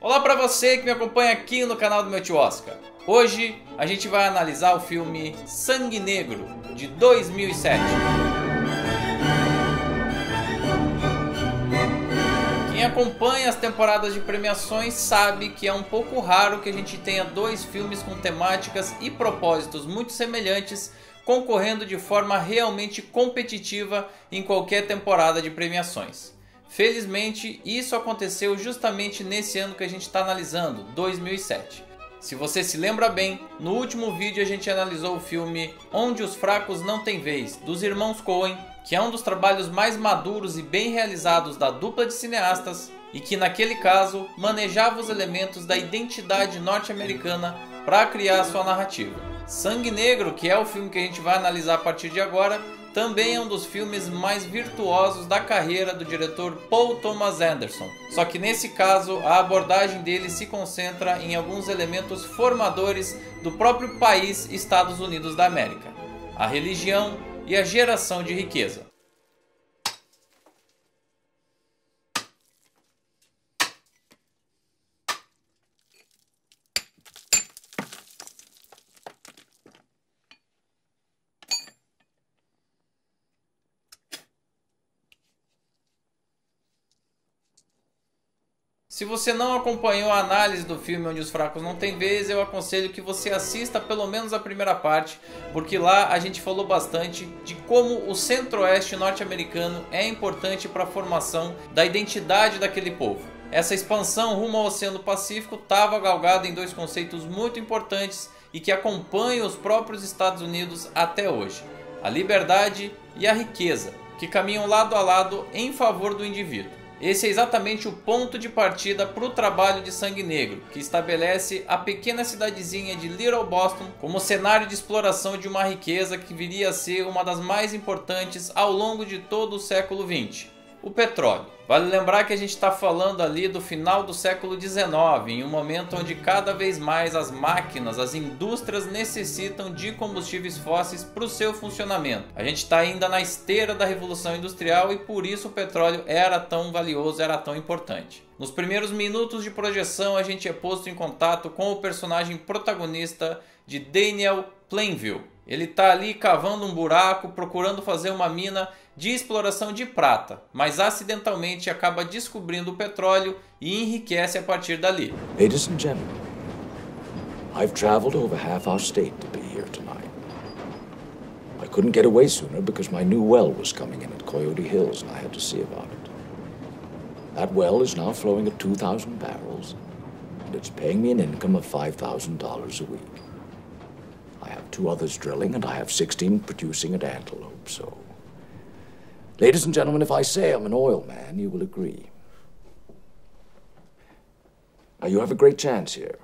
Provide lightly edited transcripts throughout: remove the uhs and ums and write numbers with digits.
Olá para você que me acompanha aqui no canal do meu tio Oscar. Hoje a gente vai analisar o filme Sangue Negro, de 2007. Quem acompanha as temporadas de premiações sabe que é um pouco raro que a gente tenha dois filmes com temáticas e propósitos muito semelhantes concorrendo de forma realmente competitiva em qualquer temporada de premiações. Felizmente, isso aconteceu justamente nesse ano que a gente está analisando, 2007. Se você se lembra bem, no último vídeo a gente analisou o filme Onde os Fracos Não Têm Vez, dos irmãos Coen, que é um dos trabalhos mais maduros e bem realizados da dupla de cineastas e que naquele caso manejava os elementos da identidade norte-americana para criar sua narrativa. Sangue Negro, que é o filme que a gente vai analisar a partir de agora, também é um dos filmes mais virtuosos da carreira do diretor Paul Thomas Anderson. Só que nesse caso a abordagem dele se concentra em alguns elementos formadores do próprio país Estados Unidos da América: a religião e a geração de riqueza. Se você não acompanhou a análise do filme Onde os Fracos Não Têm Vez, eu aconselho que você assista pelo menos a primeira parte, porque lá a gente falou bastante de como o centro-oeste norte-americano é importante para a formação da identidade daquele povo. Essa expansão rumo ao Oceano Pacífico estava galgada em dois conceitos muito importantes e que acompanham os próprios Estados Unidos até hoje: a liberdade e a riqueza, que caminham lado a lado em favor do indivíduo. Esse é exatamente o ponto de partida para o trabalho de Sangue Negro, que estabelece a pequena cidadezinha de Little Boston como cenário de exploração de uma riqueza que viria a ser uma das mais importantes ao longo de todo o século XX, o petróleo. Vale lembrar que a gente está falando ali do final do século XIX, em um momento onde cada vez mais as máquinas, as indústrias necessitam de combustíveis fósseis para o seu funcionamento. A gente está ainda na esteira da Revolução Industrial e por isso o petróleo era tão valioso, era tão importante. Nos primeiros minutos de projeção a gente é posto em contato com o personagem protagonista de Daniel Plainview. Ele está ali cavando um buraco, procurando fazer uma mina de exploração de prata, mas acidentalmente acaba descobrindo o petróleo e enriquece a partir dali. Ladies and gentlemen, I've traveled over half our state to be here tonight. I couldn't get away sooner because my new well was coming in at Coyote Hills and I had to see about it. That well is now flowing at 2,000 barrels and it's paying me an income of $5,000 a week. I have 2 others drilling and I have 16 producing at Antelope, so... Ladies and gentlemen, if I say I'm an oil man, you will agree. Now, you have a great chance here.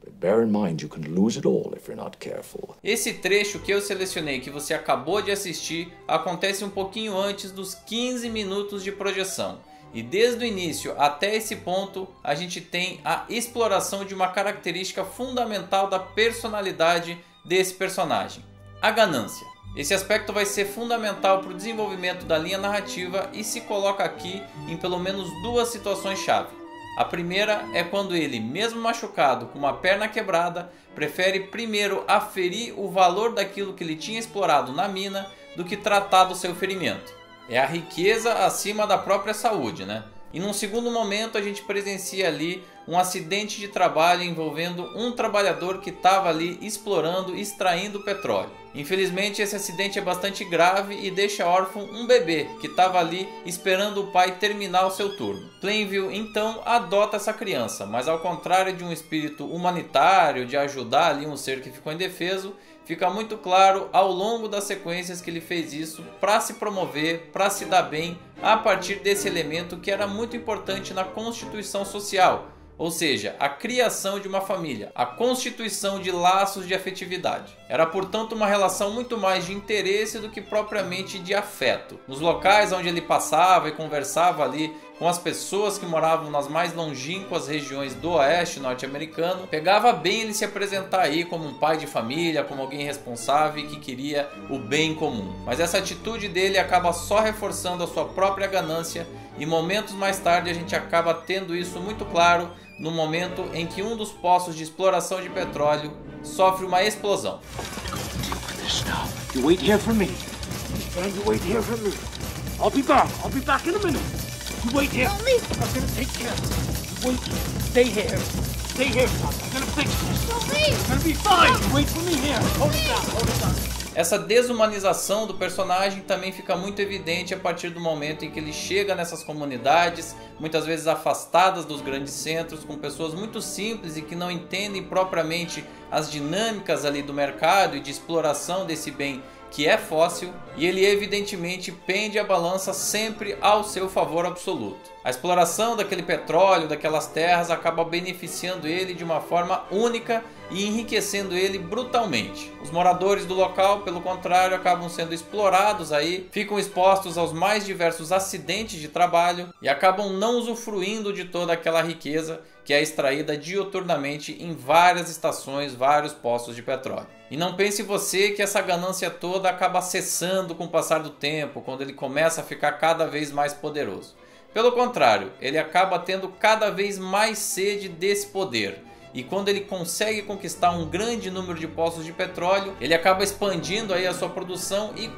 But bear in mind, you can lose it all if you're not careful. Esse trecho que eu selecionei, que você acabou de assistir, acontece um pouquinho antes dos 15 minutos de projeção. E desde o início até esse ponto, a gente tem a exploração de uma característica fundamental da personalidade desse personagem: a ganância. Esse aspecto vai ser fundamental para o desenvolvimento da linha narrativa e se coloca aqui em pelo menos 2 situações-chave. A primeira é quando ele, mesmo machucado com uma perna quebrada, prefere primeiro aferir o valor daquilo que ele tinha explorado na mina do que tratar do seu ferimento. É a riqueza acima da própria saúde, né? E num segundo momento a gente presencia ali um acidente de trabalho envolvendo um trabalhador que estava ali explorando, extraindo petróleo. Infelizmente esse acidente é bastante grave e deixa órfão um bebê que estava ali esperando o pai terminar o seu turno. Plainview então adota essa criança, mas ao contrário de um espírito humanitário de ajudar ali um ser que ficou indefeso, fica muito claro ao longo das sequências que ele fez isso para se promover, para se dar bem a partir desse elemento que era muito importante na constituição social, ou seja, a criação de uma família, a constituição de laços de afetividade. Era, portanto, uma relação muito mais de interesse do que propriamente de afeto. Nos locais onde ele passava e conversava ali com as pessoas que moravam nas mais longínquas regiões do oeste norte-americano, pegava bem ele se apresentar aí como um pai de família, como alguém responsável e que queria o bem comum. Mas essa atitude dele acaba só reforçando a sua própria ganância e momentos mais tarde a gente acaba tendo isso muito claro no momento em que um dos poços de exploração de petróleo sofre uma explosão. You wait here for me. You wait here for me. I'll be back. I'll be back in a minute. You wait here. Help me. I'm gonna take care of it. You wait here. Stay here. Stay here, son. I'm gonna fix this. No, please. It's gonna be fine. You wait for me here. Hold it down. Hold it down. Essa desumanização do personagem também fica muito evidente a partir do momento em que ele chega nessas comunidades, muitas vezes afastadas dos grandes centros, com pessoas muito simples e que não entendem propriamente as dinâmicas ali do mercado e de exploração desse bem que é fóssil, e ele evidentemente pende a balança sempre ao seu favor absoluto. A exploração daquele petróleo, daquelas terras, acaba beneficiando ele de uma forma única e enriquecendo ele brutalmente. Os moradores do local, pelo contrário, acabam sendo explorados aí, ficam expostos aos mais diversos acidentes de trabalho e acabam não usufruindo de toda aquela riqueza que é extraída diuturnamente em várias estações, vários poços de petróleo. E não pense você que essa ganância toda acaba cessando com o passar do tempo, quando ele começa a ficar cada vez mais poderoso. Pelo contrário, ele acaba tendo cada vez mais sede desse poder. E quando ele consegue conquistar um grande número de poços de petróleo, ele acaba expandindo aí a sua produção e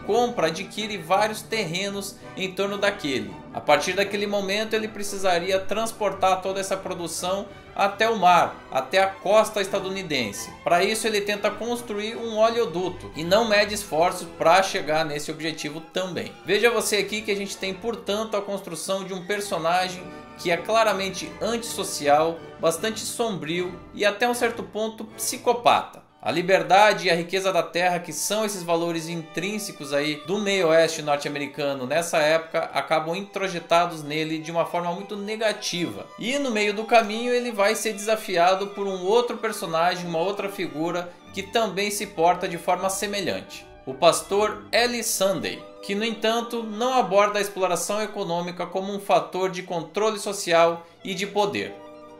adquire vários terrenos em torno daquele. A partir daquele momento ele precisaria transportar toda essa produção até o mar, até a costa estadunidense. Para isso ele tenta construir um oleoduto e não mede esforços para chegar nesse objetivo também. Veja você aqui que a gente tem, portanto, a construção de um personagem que é claramente antissocial, bastante sombrio e até um certo ponto psicopata. A liberdade e a riqueza da terra, que são esses valores intrínsecos aí do meio oeste norte-americano nessa época, acabam introjetados nele de uma forma muito negativa. E no meio do caminho ele vai ser desafiado por um outro personagem, uma outra figura que também se porta de forma semelhante. O pastor Eli Sunday, que no entanto não aborda a exploração econômica como um fator de controle social e de poder.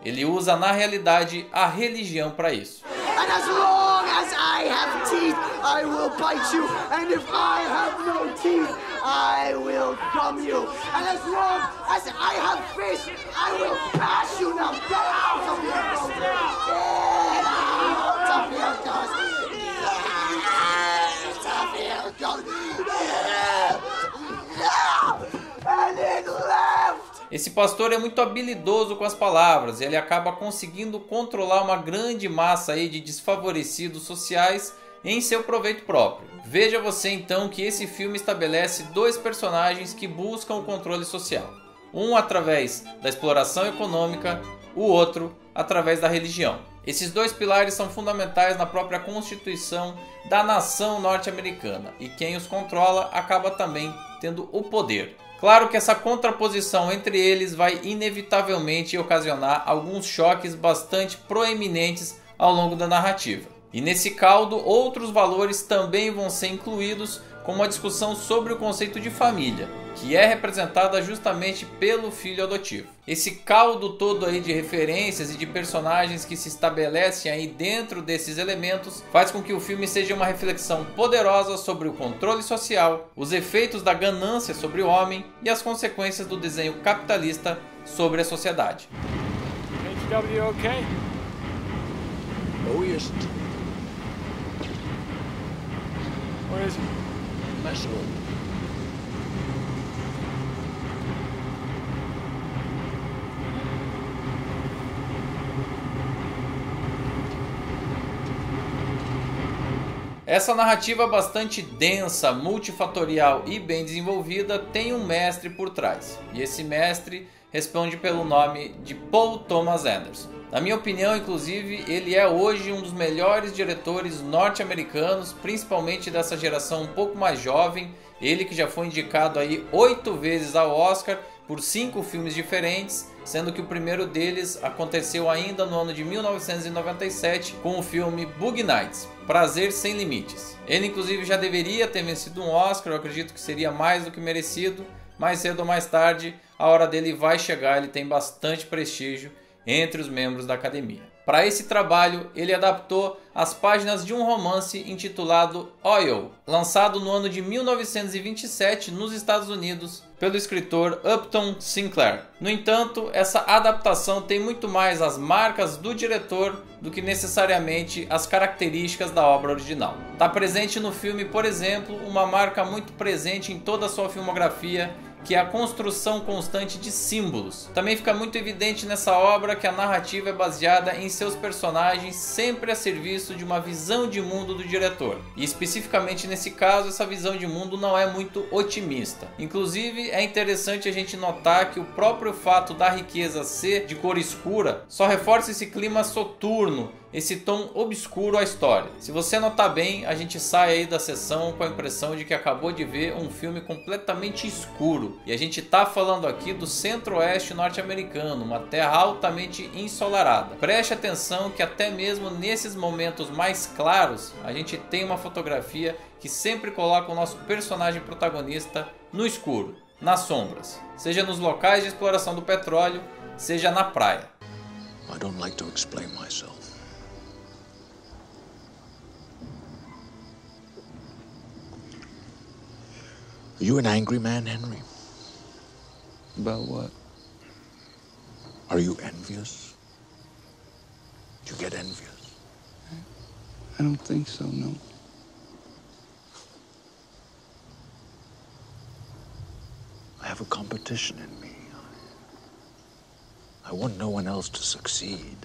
Ele usa na realidade a religião para isso. And as long as I have teeth, I will bite you. And if I have no teeth, I will gum you. And as long as I have fish, I will bash you. Now get out of here, Rosie. Get out of here, Rosie. And it left. Esse pastor é muito habilidoso com as palavras e ele acaba conseguindo controlar uma grande massa aí de desfavorecidos sociais em seu proveito próprio. Veja você então que esse filme estabelece dois personagens que buscam o controle social. Um através da exploração econômica, o outro através da religião. Esses dois pilares são fundamentais na própria constituição da nação norte-americana e quem os controla acaba também tendo o poder. Claro que essa contraposição entre eles vai inevitavelmente ocasionar alguns choques bastante proeminentes ao longo da narrativa. E nesse caldo, outros valores também vão ser incluídos, como a discussão sobre o conceito de família, que é representada justamente pelo filho adotivo. Esse caldo todo aí de referências e de personagens que se estabelecem aí dentro desses elementos faz com que o filme seja uma reflexão poderosa sobre o controle social, os efeitos da ganância sobre o homem e as consequências do desenho capitalista sobre a sociedade. HW, okay? No, he isn't. Where is he? Mess hall. Essa narrativa bastante densa, multifatorial e bem desenvolvida tem um mestre por trás. E esse mestre responde pelo nome de Paul Thomas Anderson. Na minha opinião, inclusive, ele é hoje um dos melhores diretores norte-americanos, principalmente dessa geração um pouco mais jovem. Ele que já foi indicado aí 8 vezes ao Oscar por 5 filmes diferentes, sendo que o primeiro deles aconteceu ainda no ano de 1997 com o filme Boogie Nights, Prazer Sem Limites. Ele inclusive já deveria ter vencido um Oscar, eu acredito que seria mais do que merecido. Mais cedo ou mais tarde, a hora dele vai chegar, ele tem bastante prestígio entre os membros da academia. Para esse trabalho, ele adaptou as páginas de um romance intitulado Oil, lançado no ano de 1927 nos Estados Unidos pelo escritor Upton Sinclair. No entanto, essa adaptação tem muito mais as marcas do diretor do que necessariamente as características da obra original. Está presente no filme, por exemplo, uma marca muito presente em toda a sua filmografia, que é a construção constante de símbolos. Também fica muito evidente nessa obra que a narrativa é baseada em seus personagens, sempre a serviço de uma visão de mundo do diretor. E especificamente nesse caso, essa visão de mundo não é muito otimista. Inclusive, é interessante a gente notar que o próprio fato da riqueza ser de cor escura só reforça esse clima soturno, esse tom obscuro à história. Se você notar bem, a gente sai aí da sessão com a impressão de que acabou de ver um filme completamente escuro. E a gente tá falando aqui do centro-oeste norte-americano, uma terra altamente ensolarada. Preste atenção que até mesmo nesses momentos mais claros, a gente tem uma fotografia que sempre coloca o nosso personagem protagonista no escuro, nas sombras, seja nos locais de exploração do petróleo, seja na praia. I don't like to explain myself. Are you an angry man, Henry? About what? Are you envious? Do you get envious? I don't think so, no. I have a competition in me. I want no one else to succeed.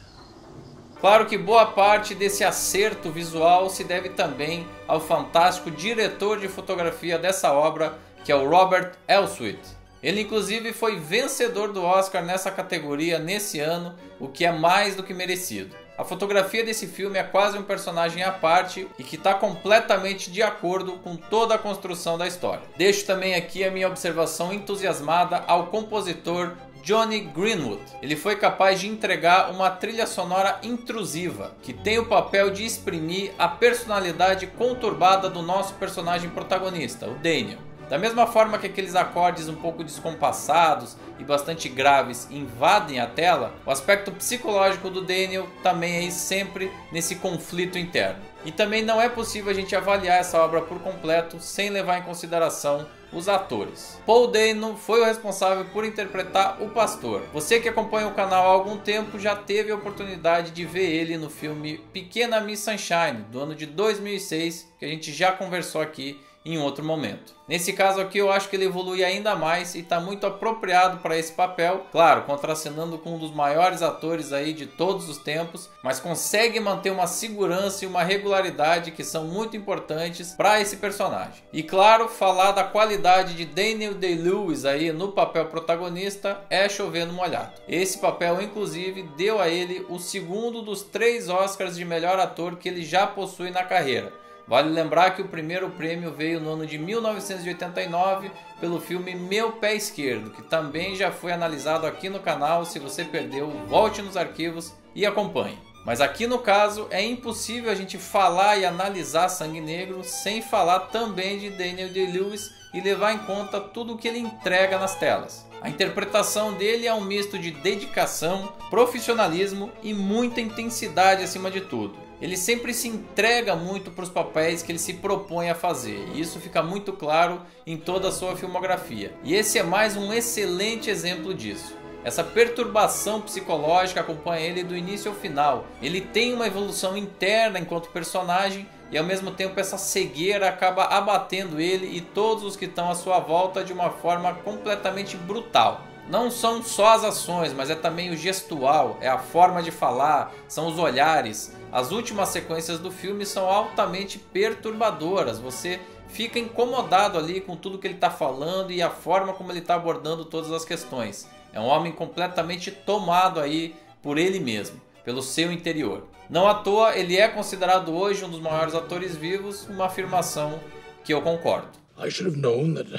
Claro que boa parte desse acerto visual se deve também ao fantástico diretor de fotografia dessa obra, que é o Robert Elswit. Ele inclusive foi vencedor do Oscar nessa categoria nesse ano, o que é mais do que merecido. A fotografia desse filme é quase um personagem à parte e que está completamente de acordo com toda a construção da história. Deixo também aqui a minha observação entusiasmada ao compositor Jonny Greenwood. Ele foi capaz de entregar uma trilha sonora intrusiva, que tem o papel de exprimir a personalidade conturbada do nosso personagem protagonista, o Daniel. Da mesma forma que aqueles acordes um pouco descompassados e bastante graves invadem a tela, o aspecto psicológico do Daniel também é sempre nesse conflito interno. E também não é possível a gente avaliar essa obra por completo sem levar em consideração os atores. Paul Dano foi o responsável por interpretar o pastor. Você que acompanha o canal há algum tempo já teve a oportunidade de ver ele no filme Pequena Miss Sunshine, do ano de 2006, que a gente já conversou aqui em outro momento. Nesse caso aqui eu acho que ele evolui ainda mais e está muito apropriado para esse papel, claro, contracenando com um dos maiores atores aí de todos os tempos, mas consegue manter uma segurança e uma regularidade que são muito importantes para esse personagem. E claro, falar da qualidade de Daniel Day-Lewis aí no papel protagonista é chover no molhado. Esse papel inclusive deu a ele o segundo dos 3 Oscars de melhor ator que ele já possui na carreira. Vale lembrar que o primeiro prêmio veio no ano de 1989 pelo filme Meu Pé Esquerdo, que também já foi analisado aqui no canal. Se você perdeu, volte nos arquivos e acompanhe. Mas aqui no caso é impossível a gente falar e analisar Sangue Negro sem falar também de Daniel Day-Lewis e levar em conta tudo o que ele entrega nas telas. A interpretação dele é um misto de dedicação, profissionalismo e muita intensidade acima de tudo. Ele sempre se entrega muito para os papéis que ele se propõe a fazer, e isso fica muito claro em toda a sua filmografia. E esse é mais um excelente exemplo disso. Essa perturbação psicológica acompanha ele do início ao final. Ele tem uma evolução interna enquanto personagem e ao mesmo tempo essa cegueira acaba abatendo ele e todos os que estão à sua volta de uma forma completamente brutal. Não são só as ações, mas é também o gestual, é a forma de falar, são os olhares. As últimas sequências do filme são altamente perturbadoras. Você fica incomodado ali com tudo que ele está falando e a forma como ele está abordando todas as questões. É um homem completamente tomado aí por ele mesmo, pelo seu interior. Não à toa ele é considerado hoje um dos maiores atores vivos, uma afirmação que eu concordo. I should have known that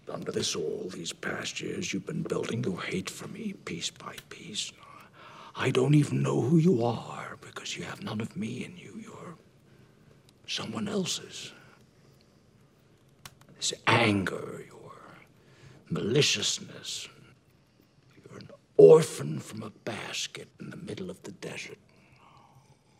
under this all these past years you've been building your hate for me piece by piece. I don't even know who you are because you have none of me in you. You're someone else's. This anger, your maliciousness, you're an orphan from a basket in the middle of the desert.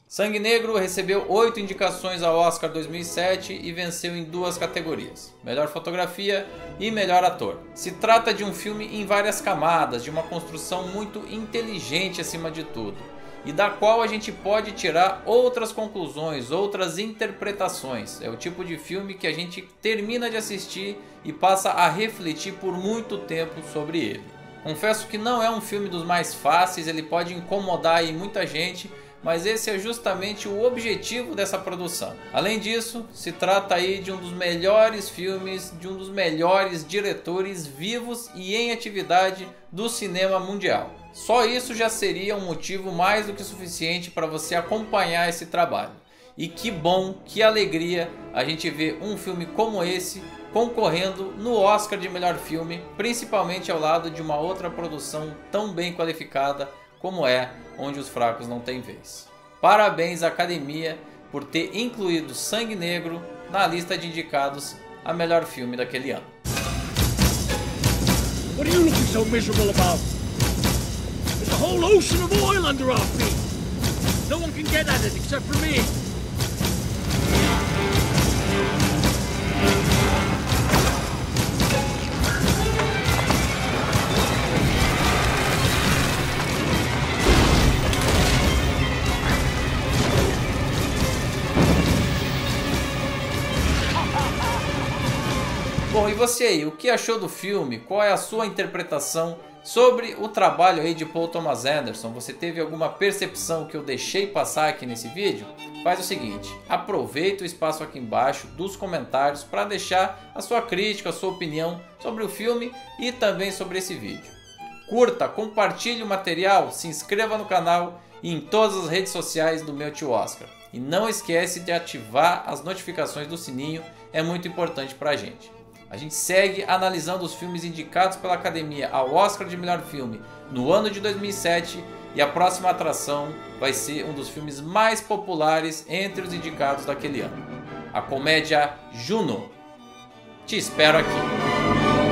Sangue Negro recebeu 8 indicações ao Oscar 2007 e venceu em 2 categorias, melhor fotografia e melhor ator. Se trata de um filme em várias camadas, de uma construção muito inteligente acima de tudo, e da qual a gente pode tirar outras conclusões, outras interpretações. É o tipo de filme que a gente termina de assistir e passa a refletir por muito tempo sobre ele. Confesso que não é um filme dos mais fáceis, ele pode incomodar aí muita gente, mas esse é justamente o objetivo dessa produção. Além disso, se trata aí de um dos melhores filmes, de um dos melhores diretores vivos e em atividade do cinema mundial. Só isso já seria um motivo mais do que suficiente para você acompanhar esse trabalho. E que bom, que alegria a gente ver um filme como esse concorrendo no Oscar de melhor filme, principalmente ao lado de uma outra produção tão bem qualificada como é Onde os Fracos Não Têm Vez. Parabéns à Academia por ter incluído Sangue Negro na lista de indicados a melhor filme daquele ano. What are you looking so miserable about? There's a whole ocean of oil under our feet. No one can get at it except for me. Bom, e você aí, o que achou do filme? Qual é a sua interpretação sobre o trabalho aí de Paul Thomas Anderson? Você teve alguma percepção que eu deixei passar aqui nesse vídeo? Faz o seguinte, aproveita o espaço aqui embaixo dos comentários para deixar a sua crítica, a sua opinião sobre o filme e também sobre esse vídeo. Curta, compartilhe o material, se inscreva no canal e em todas as redes sociais do meu tio Oscar. E não esquece de ativar as notificações do sininho, é muito importante para a gente. A gente segue analisando os filmes indicados pela Academia ao Oscar de melhor filme no ano de 2007 e a próxima atração vai ser um dos filmes mais populares entre os indicados daquele ano. A comédia Juno. Te espero aqui.